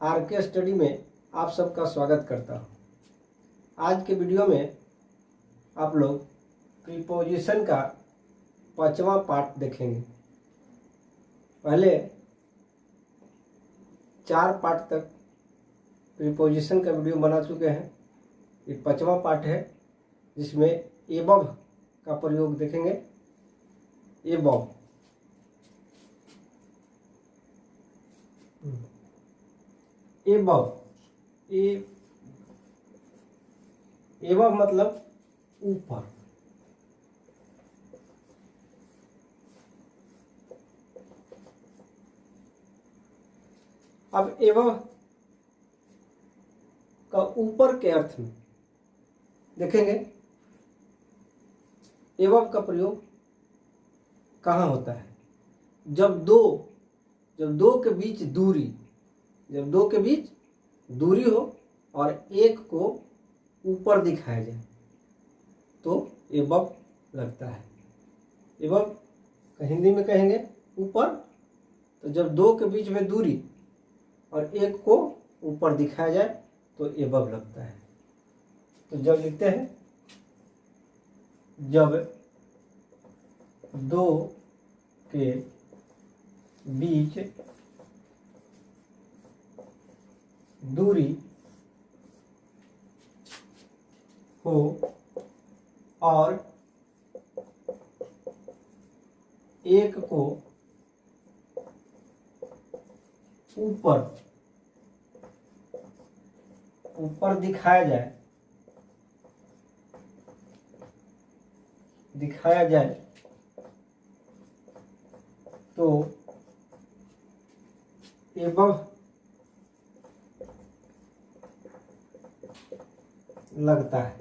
Are के study में आप सबका स्वागत करता हूँ। आज के वीडियो में आप लोग प्रीपोजिशन का 5वां पार्ट देखेंगे। पहले 4 पार्ट तक प्रीपोजिशन का वीडियो बना चुके हैं। ये 5वां पार्ट है जिसमें एबव का प्रयोग देखेंगे। एबव एबव एबव मतलब ऊपर। अब एबव का ऊपर के अर्थ में देखेंगे। एबव का प्रयोग कहाँ होता है? जब दो के बीच दूरी हो और एक को ऊपर दिखाया जाए तो एबव लगता है। एबव का हिंदी में कहेंगे ऊपर। तो जब दो के बीच में दूरी और एक को ऊपर दिखाया जाए तो एबव लगता है। तो जब लिखते हैं, जब दो के बीच दूरी हो और एक को ऊपर दिखाया जाए तो एबव लगता है।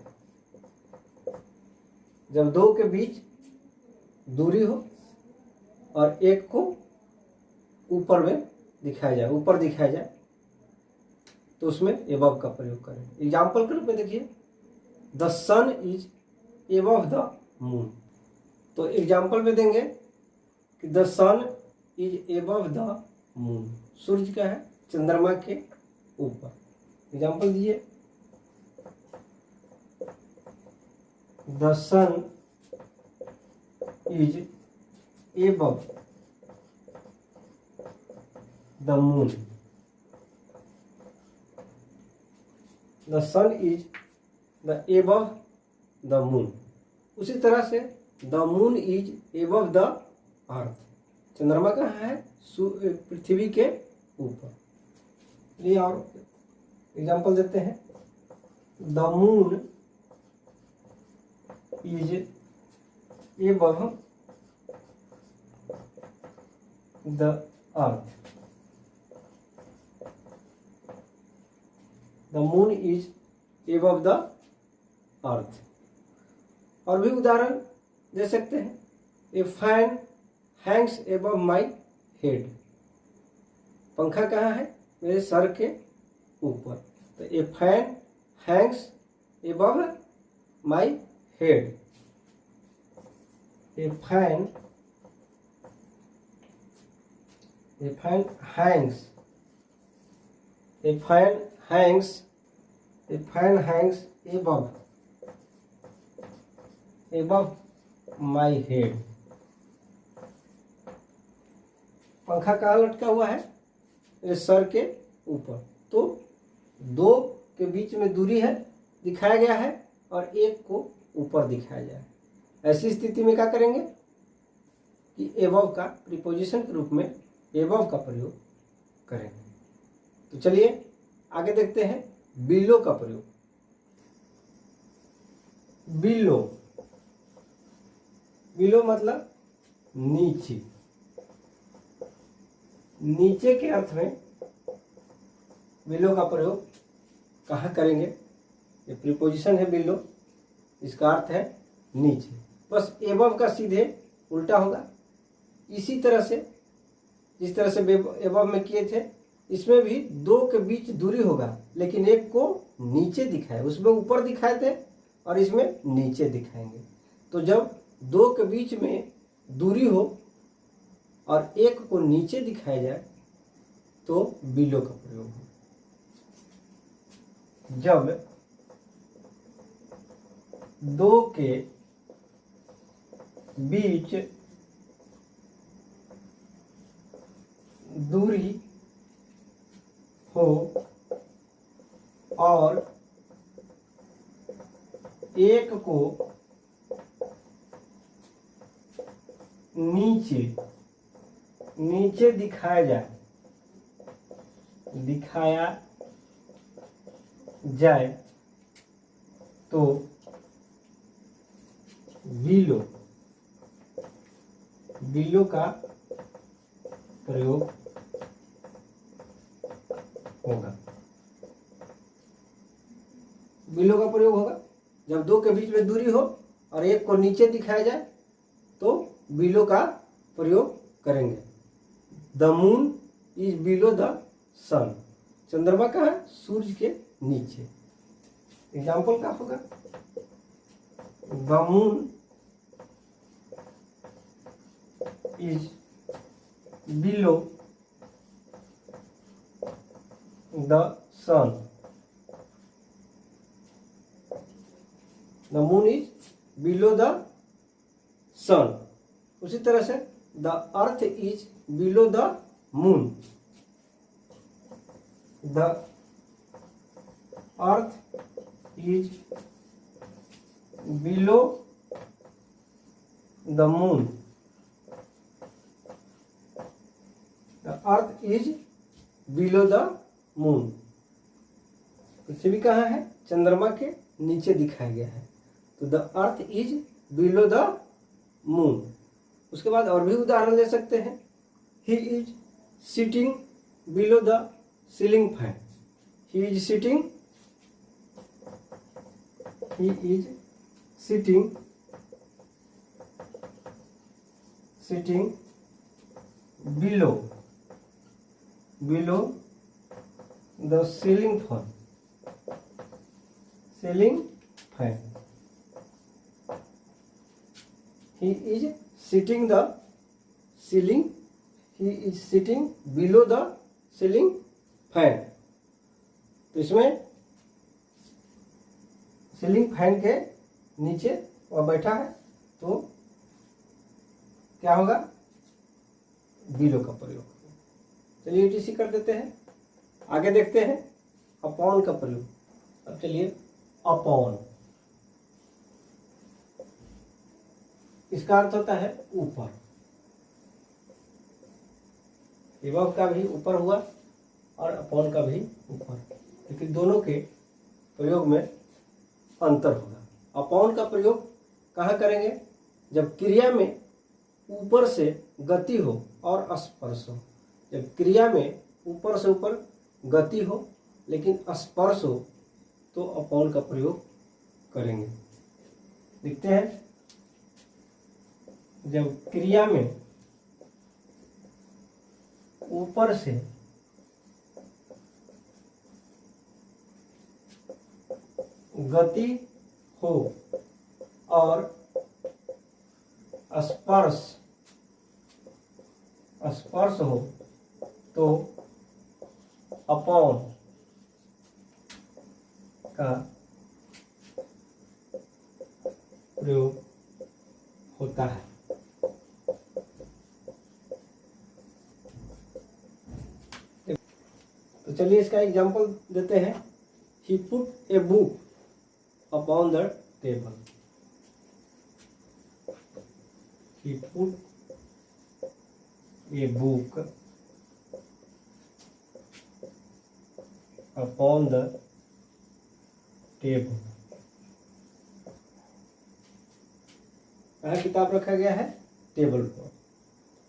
जब दो के बीच दूरी हो और एक को ऊपर दिखाया जाए तो उसमें एबव का प्रयोग करें। एग्जाम्पल के रूप में देखिए, the sun is above the moon. तो एग्जाम्पल में देंगे कि the sun is above the moon. सूर्य क्या है? चंद्रमा के ऊपर। एग्जाम्पल दीजिए, the sun is above the moon. The sun is the above the moon. उसी तरह से the moon is above the earth. चंद्रमा कहाँ है? पृथ्वी के ऊपर। ये और एग्जाम्पल देते हैं, the moon is above the earth. The moon is above the अर्थ। और भी उदाहरण दे सकते हैं, ए fan Hanks above my head. पंखा कहाँ है? मेरे सर के ऊपर। तो ए fan Hanks above my head. A fan Hanks above my head. पंखा कहाँ लटका हुआ है? मेरे सर के ऊपर। तो दो के बीच में दूरी है, दिखाया गया है, और एक को ऊपर दिखाया जाए। ऐसी स्थिति में क्या करेंगे कि एबव का प्रीपोजिशन के रूप में एबव का प्रयोग करेंगे। तो चलिए आगे देखते हैं बिलो का प्रयोग। बिलो मतलब नीचे के अर्थ में बिलो का प्रयोग कहाँ करेंगे? ये प्रीपोजिशन है बिलो, इसका अर्थ है नीचे। बस एबव का सीधे उल्टा होगा। इसी तरह से जिस तरह से एबव में किए थे, इसमें भी दो के बीच दूरी होगा, लेकिन एक को नीचे दिखाए। उसमें ऊपर दिखाए थे और इसमें नीचे दिखाएंगे। तो जब दो के बीच में दूरी हो और एक को नीचे दिखाया जाए तो बिलो का प्रयोग हो। जब दो के बीच दूरी हो और एक को नीचे दिखाया जाए तो बिलो का प्रयोग होगा। बिलो का प्रयोग होगा जब दो के बीच में दूरी हो और एक को नीचे दिखाया जाए तो बिलो का प्रयोग करेंगे। The moon is below the sun. चंद्रमा कहाँ है? सूर्य के नीचे। एग्जाम्पल क्या होगा? The moon is below the sun. The moon is below the sun. उसी तरह से the earth is below the moon. The earth is below the moon. The earth is below the moon. पृथ्वी कहाँ है? चंद्रमा के नीचे दिखाया गया है तो the earth is below the moon. उसके बाद और भी उदाहरण ले सकते हैं। He is sitting below the ceiling fan. He is sitting below the ceiling fan. He is sitting below the ceiling fan। तो इसमें सीलिंग फैन के नीचे वह बैठा है तो क्या होगा? बिलो का प्रयोग। चलिए ईटीसी कर देते हैं। आगे देखते हैं अपॉन का प्रयोग। अब चलिए अपॉन, इसका अर्थ होता है ऊपर। एबव का भी ऊपर हुआ और अपॉन का भी ऊपर, लेकिन दोनों के प्रयोग में अंतर होगा। अपॉन का प्रयोग कहाँ करेंगे? जब क्रिया में ऊपर से गति हो और स्पर्श हो। जब क्रिया में ऊपर से ऊपर गति हो लेकिन स्पर्श हो तो अपॉन का प्रयोग करेंगे। देखते हैं, जब क्रिया में ऊपर से गति हो और स्पर्श हो तो अपॉन का प्रयोग होता है। तो चलिए इसका एग्जांपल देते हैं। He put a book upon the table. He put a book upon the table. किताब रखा गया है टेबल पर,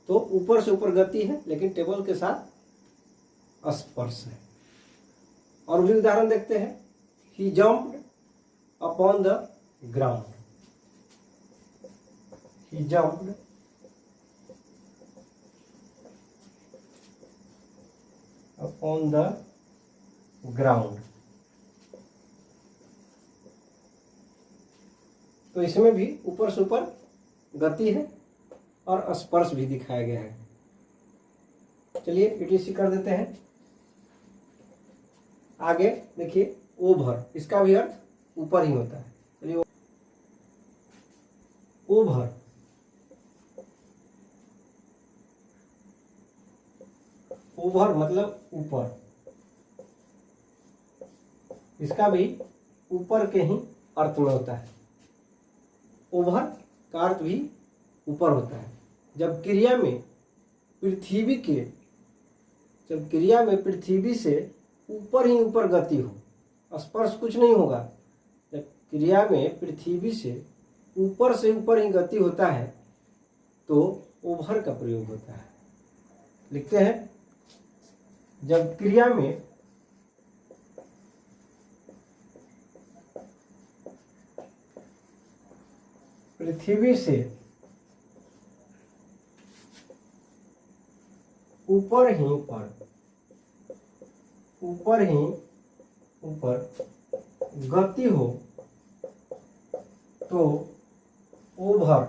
तो ऊपर से ऊपर गति है लेकिन टेबल के साथ स्पर्श है। और भी उदाहरण देखते हैं। He jumped upon the ground. He jumped upon the ground. तो इसमें भी ऊपर से ऊपर गति है और स्पर्श भी दिखाया गया है। चलिए ईटीसी कर देते हैं। आगे देखिए, ओभर, इसका भी अर्थ ऊपर ही होता है। चलिए, ओभर, ओभर मतलब ऊपर, इसका भी ऊपर के ही अर्थ में होता है। ओभर का अर्थ भी ऊपर होता है। जब क्रिया में पृथ्वी से ऊपर ही ऊपर गति हो, स्पर्श कुछ नहीं होगा, जब क्रिया में पृथ्वी से ऊपर ही गति होता है तो ओभर का प्रयोग होता है। लिखते हैं, जब क्रिया में पृथ्वी से ऊपर ही ऊपर गति हो तो ओभर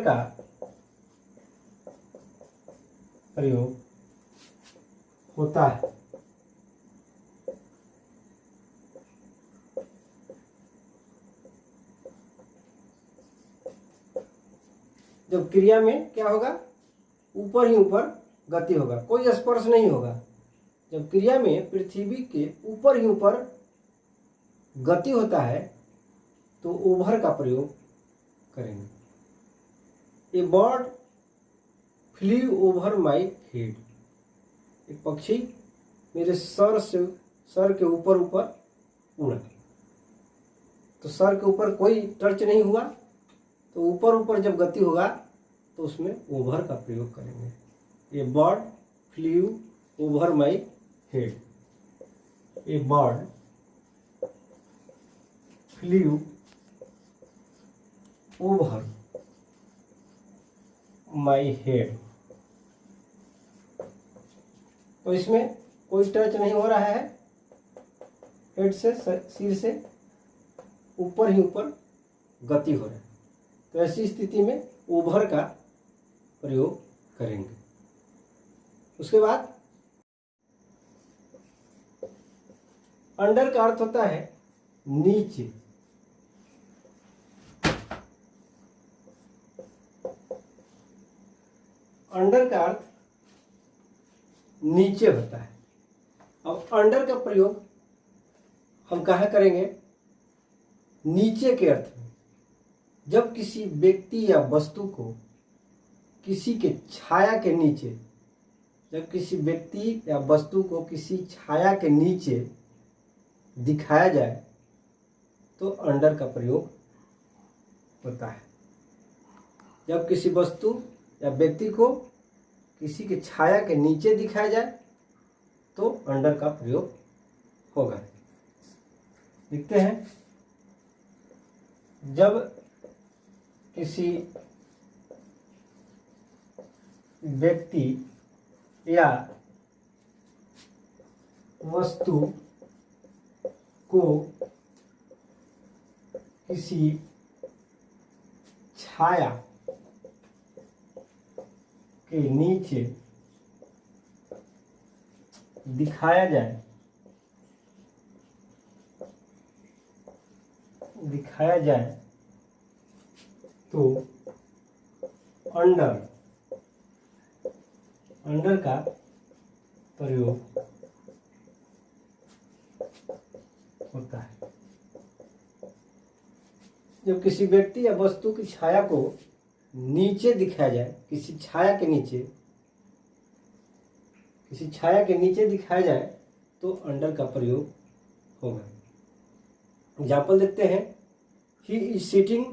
का प्रयोग होता है। जब क्रिया में क्या होगा, ऊपर ही ऊपर गति होगा, कोई स्पर्श नहीं होगा। जब क्रिया में पृथ्वी के ऊपर ही ऊपर गति होता है तो ओभर का प्रयोग करेंगे। A bird flew over my head, एक पक्षी मेरे सर के ऊपर उड़ा। तो सर के ऊपर कोई टर्च नहीं हुआ, तो ऊपर जब गति होगा तो उसमें ओभर का प्रयोग करेंगे। A bird flew over my head, a bird flew over my head. तो इसमें कोई टच नहीं हो रहा है, हेड से, सिर से ऊपर ही ऊपर गति हो रहा है। तो ऐसी स्थिति में ओभर का प्रयोग करेंगे। उसके बाद अंडर का अर्थ होता है नीचे। अंडर का अर्थ नीचे होता है। अब अंडर का प्रयोग हम कहाँ करेंगे, नीचे के अर्थ में। जब किसी व्यक्ति या वस्तु को किसी के छाया के नीचे, जब किसी व्यक्ति या वस्तु को किसी छाया के नीचे दिखाया जाए तो अंडर का प्रयोग होता है। जब किसी वस्तु या व्यक्ति को किसी के छाया के नीचे दिखाया जाए तो अंडर का प्रयोग होगा। लिखते हैं, जब किसी व्यक्ति या वस्तु को किसी छाया के नीचे दिखाया जाए तो अंडर का प्रयोग होता है। जब किसी व्यक्ति या वस्तु की छाया को नीचे दिखाया जाए, किसी छाया के नीचे दिखाया जाए तो अंडर का प्रयोग होगा। एग्जाम्पल देखते हैं, he is sitting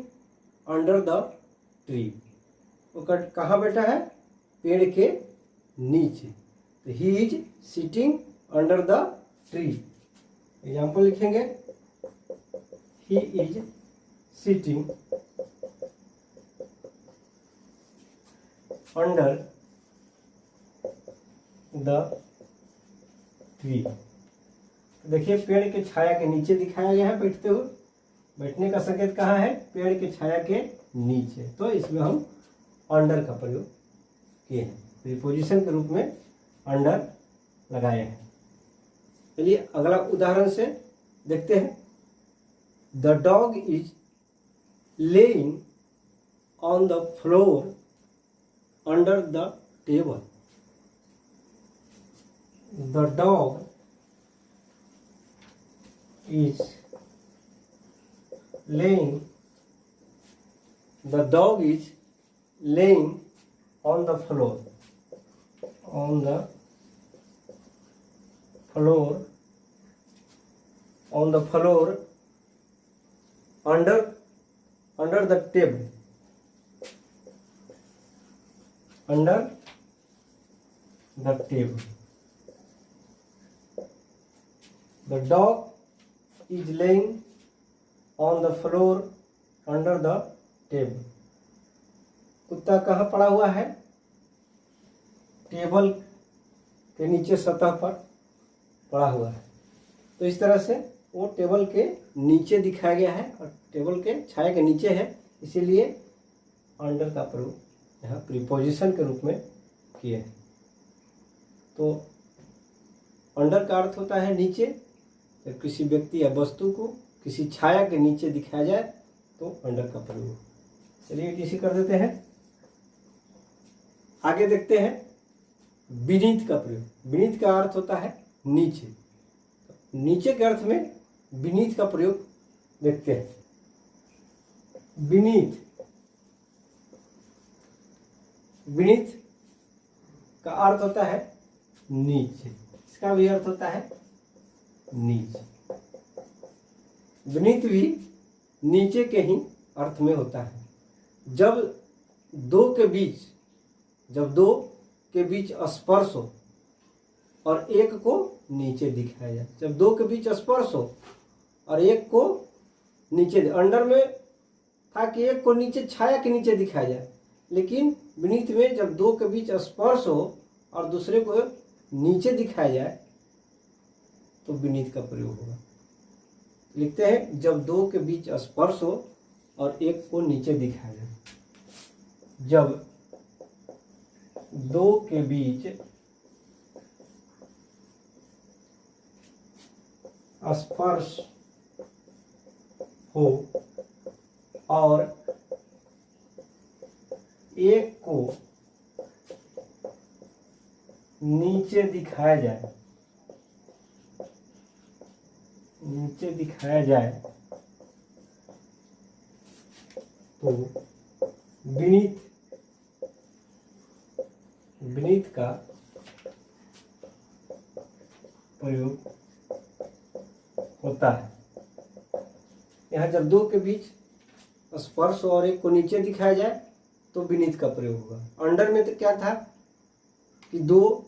under the tree. वो कहाँ बैठा है, पेड़ के नीचे। तो he is sitting under the tree. Example लिखेंगे, he is sitting under the tree. देखिए, पेड़ के छाया के नीचे दिखाया गया है बैठते हुए। बैठने का संकेत कहाँ है, पेड़ के छाया के नीचे। तो इसमें हम अंडर का प्रयोग किए हैं, प्रीपोजिशन के रूप में अंडर लगाए हैं। चलिए अगला उदाहरण से देखते हैं। The dog is laying on the floor under the table. The dog is laying the dog is laying on the floor on the floor on the floor under the table under the table the dog is laying on the floor under the table। कुत्ता कहाँ पड़ा हुआ है? Table के नीचे सतह पर पड़ा हुआ है। तो इस तरह से वो टेबल के नीचे दिखाया गया है और टेबल के छाया के नीचे है, इसीलिए अंडर का प्रयोग यहाँ प्रीपोजिशन के रूप में किए हैं। तो अंडर का अर्थ होता है नीचे। जब किसी व्यक्ति या वस्तु को किसी छाया के नीचे दिखाया जाए तो अंडर का प्रयोग। चलिए इसी कर देते हैं। आगे देखते हैं बीनीथ का प्रयोग। बीनीथ का अर्थ होता है नीचे। नीचे के अर्थ में बीनीथ का प्रयोग देखते हैं। बीनीथ का अर्थ होता है नीचे। इसका भी अर्थ होता है नीचे। बीनीथ भी नीचे के ही अर्थ में होता है। जब दो के बीच स्पर्श हो और एक को नीचे दिखाया जाए। जब दो के बीच स्पर्श हो और एक को नीचे, अंडर में था कि एक को नीचे छाया के नीचे दिखाया जाए, लेकिन बीनीथ में जब दो के बीच स्पर्श हो और दूसरे को नीचे दिखाया जाए तो बीनीथ का प्रयोग होगा। लिखते हैं जब दो के बीच स्पर्श हो और एक को नीचे दिखाया जाए। जब दो के बीच स्पर्श हो और एक को नीचे दिखाया जाए, तो बीनीथ का प्रयोग होता है। यहाँ जब दो के बीच स्पर्श और एक को नीचे दिखाया जाए तो बीनीथ का प्रयोग होगा। अंडर में तो क्या था कि दो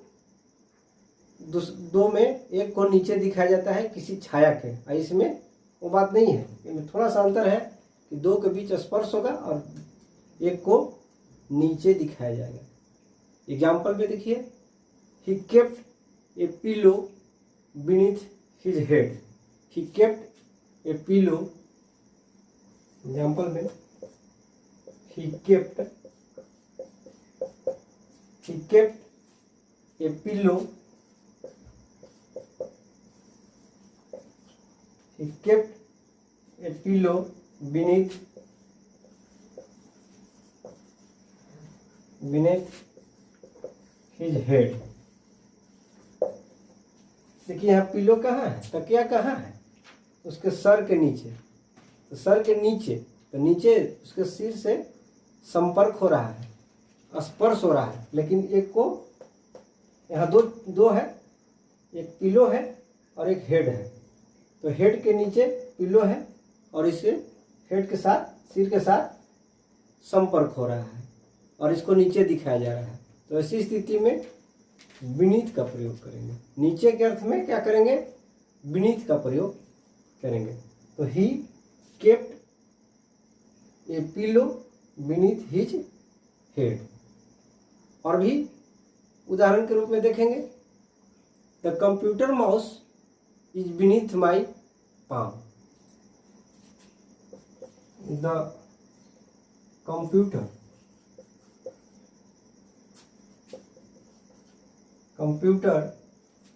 में एक को नीचे दिखाया जाता है किसी छाया के, और इसमें वो बात नहीं है। इसमें थोड़ा सा अंतर है कि दो के बीच स्पर्श होगा और एक को नीचे दिखाया जाएगा। एग्जाम्पल में देखिए, he kept a pillow beneath his head. He kept a pillow, example में he kept a pillow, he kept a pillow beneath his head। देखिए यहाँ पिलो कहाँ है, तकिया कहाँ है? उसके सर के नीचे। तो सर के नीचे, तो नीचे उसके सिर से संपर्क हो रहा है, स्पर्श हो रहा है, लेकिन एक को यहाँ दो है, एक पिलो है और एक हेड है। तो हेड के नीचे पिलो है और इसे हेड के साथ, सिर के साथ संपर्क हो रहा है और इसको नीचे दिखाया जा रहा है। तो ऐसी स्थिति में बीनीथ का प्रयोग करेंगे। नीचे के अर्थ में क्या करेंगे? बीनीथ का प्रयोग करेंगे। तो ही kept a pillow beneath his head. और भी उदाहरण के रूप में देखेंगे, the computer mouse is beneath my palm। The computer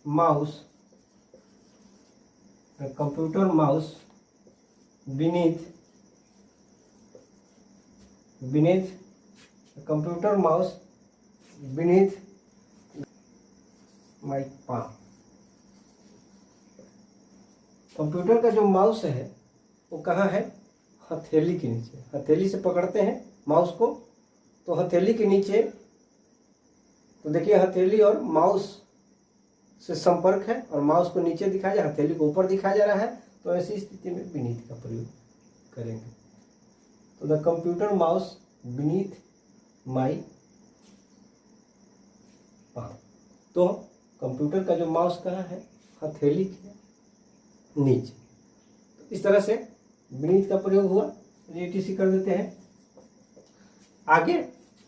mouse computer mouse beneath computer mouse beneath my palm। Computer का जो माउस है वो कहाँ है? हथेली के नीचे। हथेली से पकड़ते हैं माउस को तो हथेली के नीचे, तो देखिए हथेली और माउस से संपर्क है और माउस को नीचे दिखाया जा, हथेली को ऊपर दिखाया जा रहा है, तो ऐसी स्थिति में बीनीथ का प्रयोग करेंगे। तो the computer mouse beneath my palm. तो कंप्यूटर का जो माउस कहाँ है? हथेली के नीचे। तो इस तरह से बीनीथ का प्रयोग हुआ। ETC कर देते हैं। आगे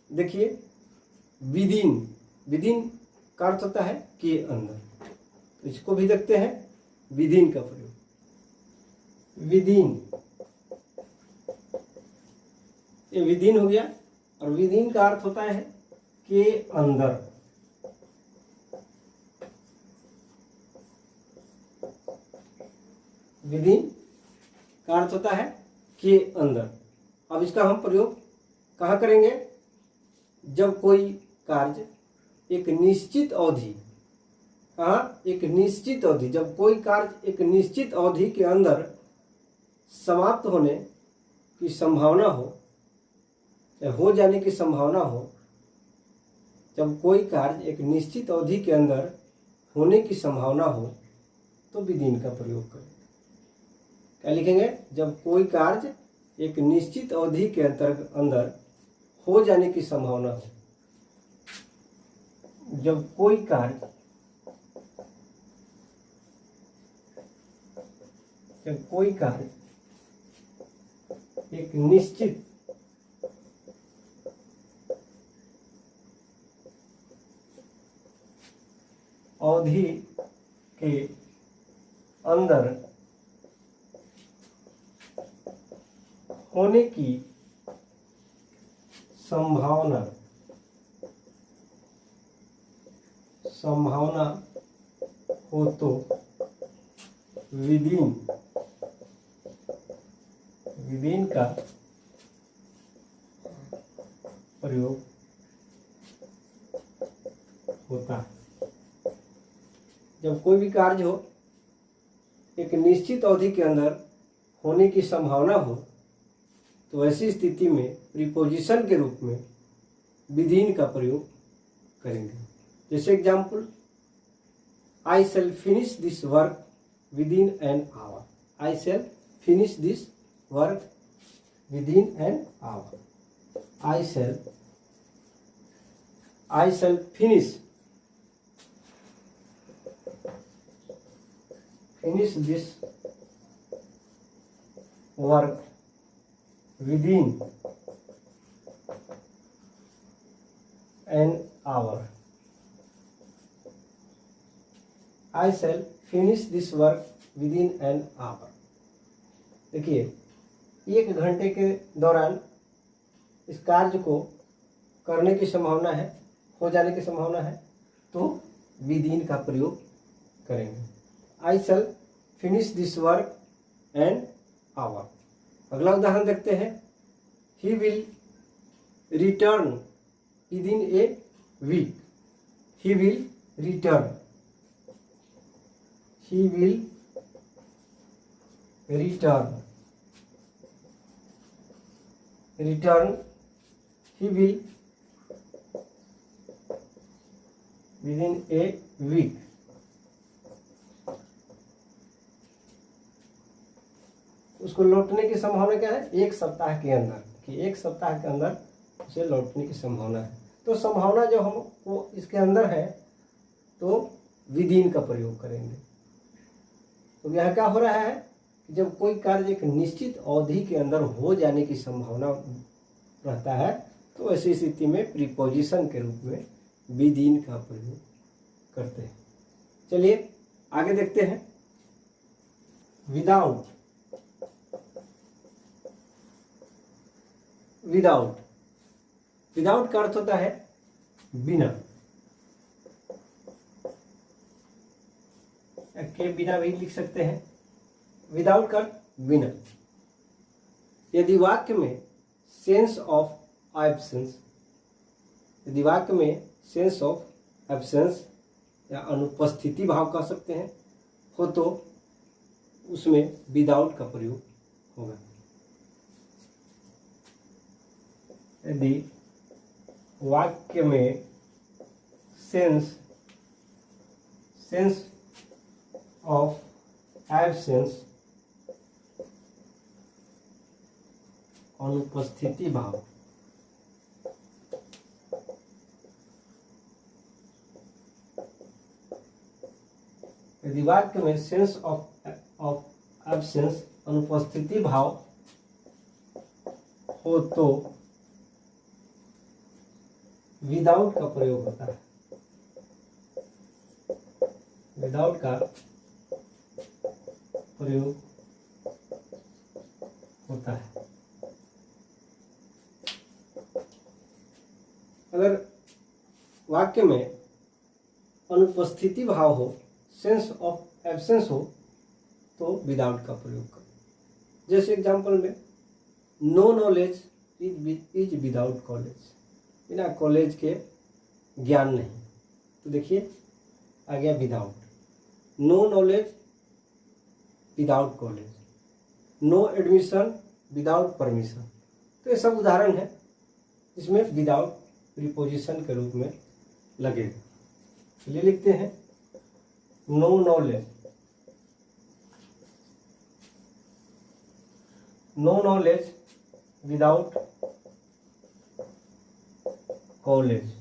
देखिए विदिन। विदिन का अर्थ होता है के अंदर, तो इसको भी देखते हैं विदिन का प्रयोग। विदिन, ये विदिन हो गया। और विदिन का अर्थ होता है के अंदर। विदिन का अर्थ होता है के अंदर। अब इसका हम प्रयोग कहाँ करेंगे? जब कोई कार्य एक निश्चित अवधि, कहाँ? एक निश्चित अवधि, जब कोई कार्य एक निश्चित अवधि के अंदर समाप्त होने की संभावना हो या हो जाने की संभावना हो, जब कोई कार्य एक निश्चित अवधि के अंदर होने की संभावना हो, तो विदिन का प्रयोग करें। क्या लिखेंगे? जब कोई कार्य एक निश्चित अवधि के अंदर हो जाने की संभावना हो, जब कोई कार्य एक निश्चित अवधि के अंदर होने की संभावना हो, तो विदिन का प्रयोग होता है। जब कोई भी कार्य हो एक निश्चित अवधि के अंदर होने की संभावना हो, तो ऐसी स्थिति में प्रीपोजिशन के रूप में विदिन का प्रयोग करेंगे। जैसे example, I shall finish this work within an hour. I shall finish this work within an hour. I shall finish this work within an hour. I shall finish this work within an hour. देखिए 1 घंटे के दौरान इस कार्य को करने की संभावना है, हो जाने की संभावना है, तो विदिन का प्रयोग करेंगे। I shall finish this work an hour। अगला उदाहरण देखते हैं। He will return within a week। He will return। He will return। Return। He will within a week। उसको लौटने की संभावना क्या है? 1 सप्ताह के अंदर, कि 1 सप्ताह के अंदर उसे लौटने की संभावना है। तो संभावना जो हम वो इसके अंदर है, तो विदिन का प्रयोग करेंगे। तो यह क्या हो रहा है कि जब कोई कार्य एक निश्चित अवधि के अंदर हो जाने की संभावना रहता है, तो ऐसी स्थिति में प्रीपोजिशन के रूप में विदिन का प्रयोग करते हैं। चलिए आगे देखते हैं। विदाउट। विदाउट, विदाउट का अर्थ होता है बिना, के बिना भी लिख सकते हैं। विदाउट का बिना। यदि वाक्य में सेंस ऑफ एब्सेंस, यदि वाक्य में सेंस ऑफ एब्सेंस या अनुपस्थिति भाव कह सकते हैं हो, तो उसमें विदाउट का प्रयोग होगा। यदि वाक्य में सेंस ऑफ एब्सेंस अनुपस्थिति भाव यदि वाक्य में सेंस ऑफ एब्सेंस अनुपस्थिति भाव हो तो विदाउट का प्रयोग होता है। विदाउट का प्रयोग होता है। अगर वाक्य में अनुपस्थिति भाव हो, सेंस ऑफ एब्सेंस हो, तो विदाउट का प्रयोग करें। जैसे एग्जांपल में no knowledge is without college, बिना कॉलेज के ज्ञान नहीं। तो देखिए आ गया without. No knowledge without college, no admission without permission. तो ये सब उदाहरण है जिसमें विदाउट प्रीपोजिशन के रूप में लगेगा। चलिए लिखते हैं no knowledge, no knowledge without college.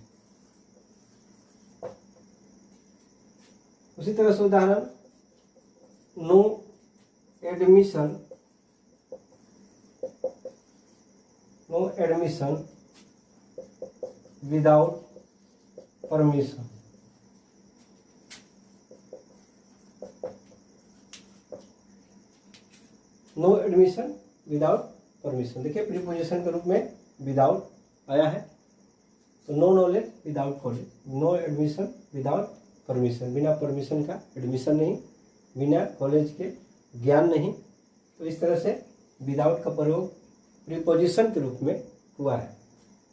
उसी तरह से उदाहरण no admission, no admission without permission. No admission without permission, देखिए प्रीपोजिशन के रूप में विदाउट आया है। तो no knowledge without college, no admission without permission, बिना परमिशन का एडमिशन नहीं, बिना कॉलेज के ज्ञान नहीं। तो इस तरह से विदाउट का प्रयोग प्रीपोजिशन के रूप में हुआ है।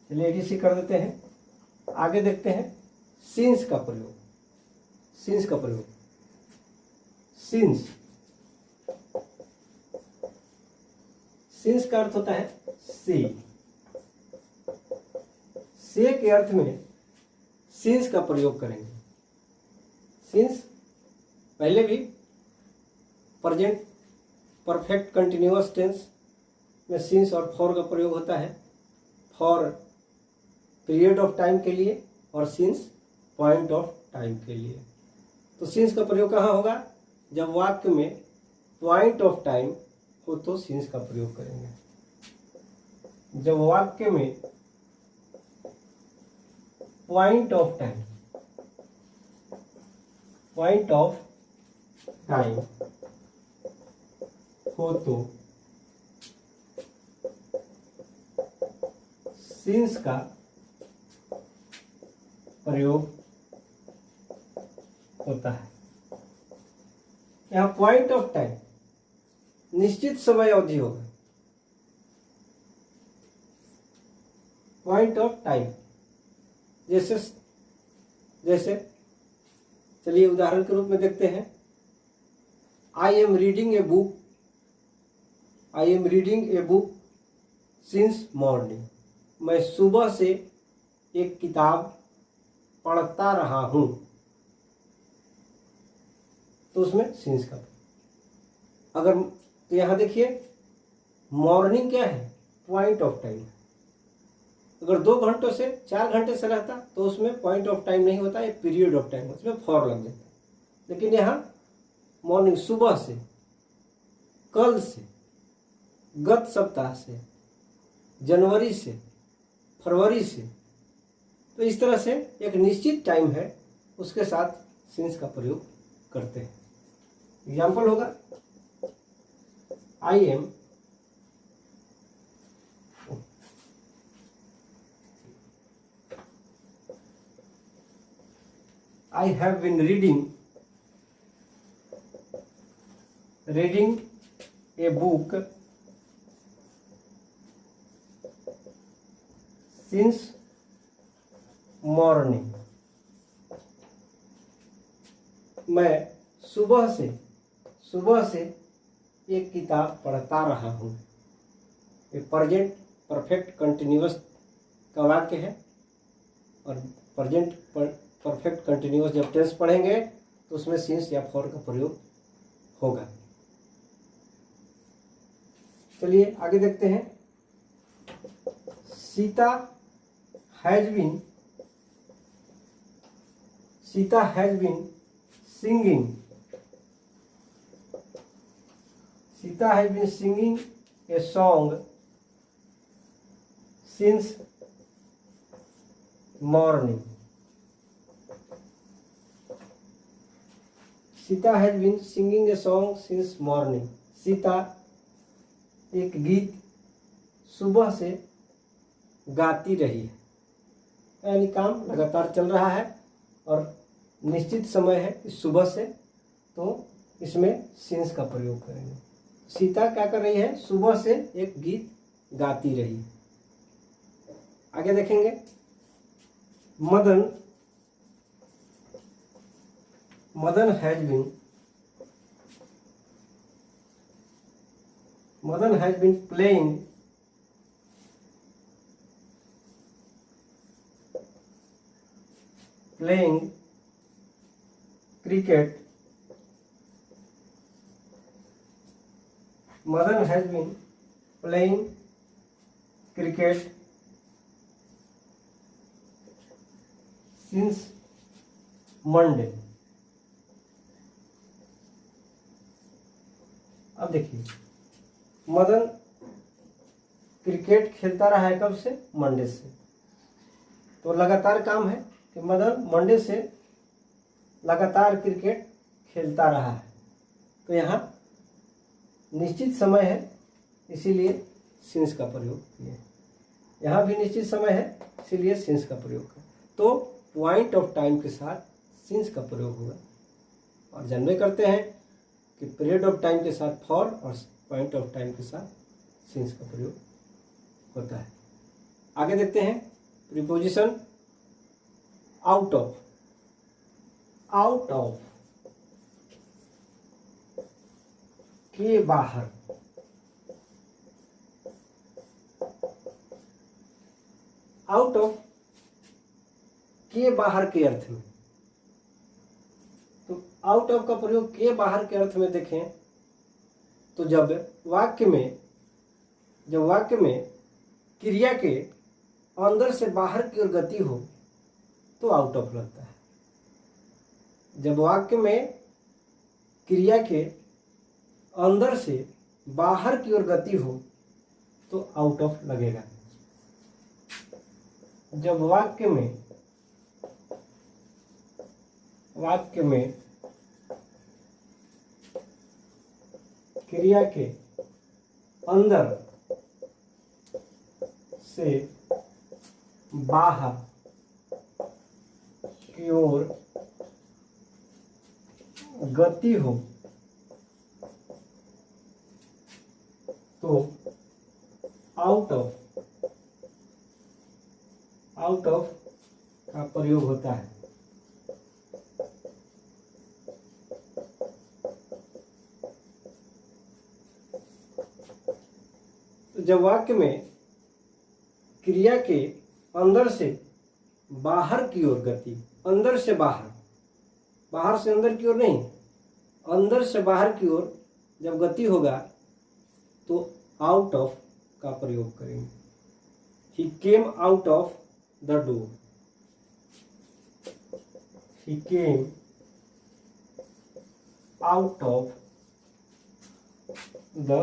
चलिए एडीसी कर देते हैं। आगे देखते हैं सिंस का प्रयोग। सिंस का प्रयोग, सिंस, सिंस का अर्थ होता है से। से के अर्थ में सिंस का प्रयोग करेंगे। सिंस पहले भी प्रेजेंट परफेक्ट कंटिन्यूअस टेंस में सिंस और फॉर का प्रयोग होता है। फॉर पीरियड ऑफ टाइम के लिए और सिंस पॉइंट ऑफ टाइम के लिए। तो सिंस का प्रयोग कहाँ होगा? जब वाक्य में पॉइंट ऑफ टाइम हो तो सिंस का प्रयोग करेंगे। जब वाक्य में point of time, point of time हो तो सिंस का प्रयोग होता है। यहां पॉइंट ऑफ टाइम निश्चित समय अवधि होगा। पॉइंट ऑफ टाइम जैसे जैसे चलिए उदाहरण के रूप में देखते हैं। I am reading a book, I am reading a book since morning. मैं सुबह से एक किताब पढ़ता रहा हूं। तो उसमें सिंस का, अगर तो यहां देखिए मॉर्निंग क्या है? Point of time. अगर 2 घंटों से 4 घंटे से रहता तो उसमें पॉइंट ऑफ टाइम नहीं होता, ये पीरियड ऑफ टाइम, उसमें फॉर लग जाता। लेकिन यहाँ मॉर्निंग, सुबह से, कल से, गत सप्ताह से, जनवरी से, फरवरी से, तो इस तरह से एक निश्चित टाइम है, उसके साथ सिंस का प्रयोग करते हैं। एग्जाम्पल होगा I am I have been reading a book since morning. मैं सुबह से एक किताब पढ़ता रहा हूँ। ये प्रेजेंट परफेक्ट कंटिन्यूअस का वाक्य है, और प्रेजेंट परफेक्ट कंटिन्यूअस जब टेंस पढ़ेंगे तो उसमें सिंस या फॉर का प्रयोग होगा। चलिए आगे देखते हैं। Sita has been singing. Sita has been singing a song since morning. Sita has been singing a song since morning. Sita एक गीत सुबह से गाती रही है, यानी काम लगातार चल रहा है और निश्चित समय है इस सुबह से, तो इसमें सिंस का प्रयोग करेंगे। सीता क्या कर रही है? सुबह से एक गीत गाती रही है। आगे देखेंगे। Madan has been playing cricket. Madan has been playing cricket since Monday. अब देखिए, मदन क्रिकेट खेलता रहा है कब से? मंडे से। तो लगातार काम है कि मदन मंडे से लगातार क्रिकेट खेलता रहा है, तो यहाँ निश्चित समय है इसीलिए सिंस का प्रयोग किया। यहाँ भी निश्चित समय है इसीलिए सिंस का प्रयोग किया। तो पॉइंट ऑफ टाइम के साथ सिंस का प्रयोग होगा, और जानबे करते हैं कि पीरियड ऑफ टाइम के साथ फॉर और पॉइंट ऑफ टाइम के साथ सिंस का प्रयोग होता है। आगे देखते हैं प्रीपोजिशन आउट ऑफ के बाहर। आउट ऑफ के बाहर के अर्थ में, तो आउट ऑफ का प्रयोग के बाहर के अर्थ में देखें तो जब वाक्य में क्रिया के अंदर से बाहर की ओर गति हो तो आउट ऑफ लगता है। जब वाक्य में क्रिया के अंदर से बाहर की ओर गति हो तो आउट ऑफ लगेगा। जब वाक्य में क्रिया के अंदर से बाहर की ओर गति हो तो आउट ऑफ का प्रयोग होता है। तो जब वाक्य में क्रिया के अंदर से बाहर की ओर गति, अंदर से बाहर, बाहर से अंदर की ओर नहीं, अंदर से बाहर की ओर जब गति होगा तो आउट ऑफ का प्रयोग करेंगे। He came out of the door. He came out of the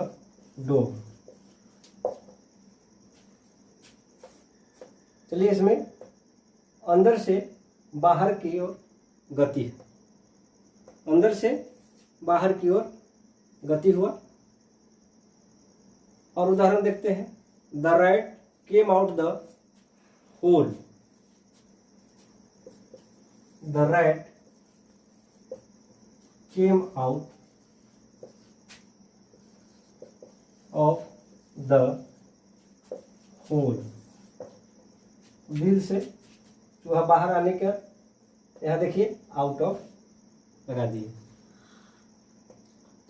door. चलिए इसमें अंदर से बाहर की ओर गति है, अंदर से बाहर की ओर गति हुआ। और उदाहरण देखते हैं। The rat came out the hole. The rat came out of the hole. बिल से चूहा बाहर आने का यहाँ देखिए आउट ऑफ लगा दिए।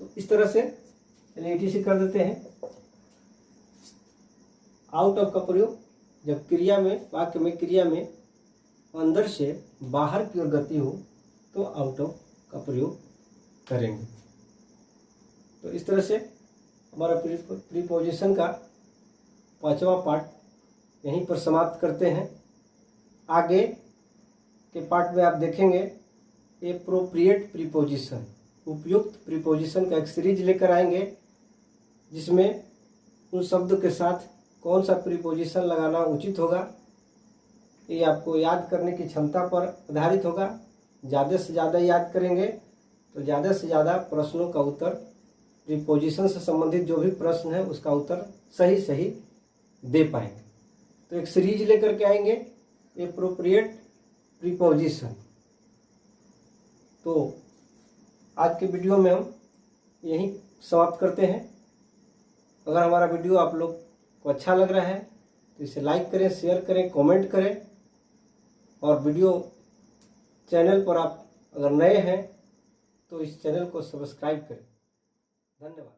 तो इस तरह से चलिए से कर देते हैं। आउट ऑफ का प्रयोग जब क्रिया में, वाक्य में, क्रिया में अंदर से बाहर की ओर गति हो तो आउट ऑफ का प्रयोग करेंगे। तो इस तरह से हमारा प्रीपोजिशन का 5वां पार्ट यहीं पर समाप्त करते हैं। आगे के पार्ट में आप देखेंगे एप्रोप्रिएट प्रीपोजिशन, उपयुक्त प्रीपोजिशन का एक सीरीज लेकर आएंगे, जिसमें उन शब्द के साथ कौन सा प्रीपोजिशन लगाना उचित होगा ये आपको याद करने की क्षमता पर आधारित होगा। ज़्यादा से ज़्यादा याद करेंगे तो ज़्यादा से ज़्यादा प्रश्नों का उत्तर, प्रीपोजिशन से संबंधित जो भी प्रश्न है उसका उत्तर सही सही दे पाएंगे। तो एक सीरीज लेकर के आएंगे एप्रोप्रिएट प्रीपोजिशन। तो आज के वीडियो में हम यहीं समाप्त करते हैं। अगर हमारा वीडियो आप लोग को अच्छा लग रहा है तो इसे लाइक करें, शेयर करें, कमेंट करें, और वीडियो चैनल पर आप अगर नए हैं तो इस चैनल को सब्सक्राइब करें। धन्यवाद।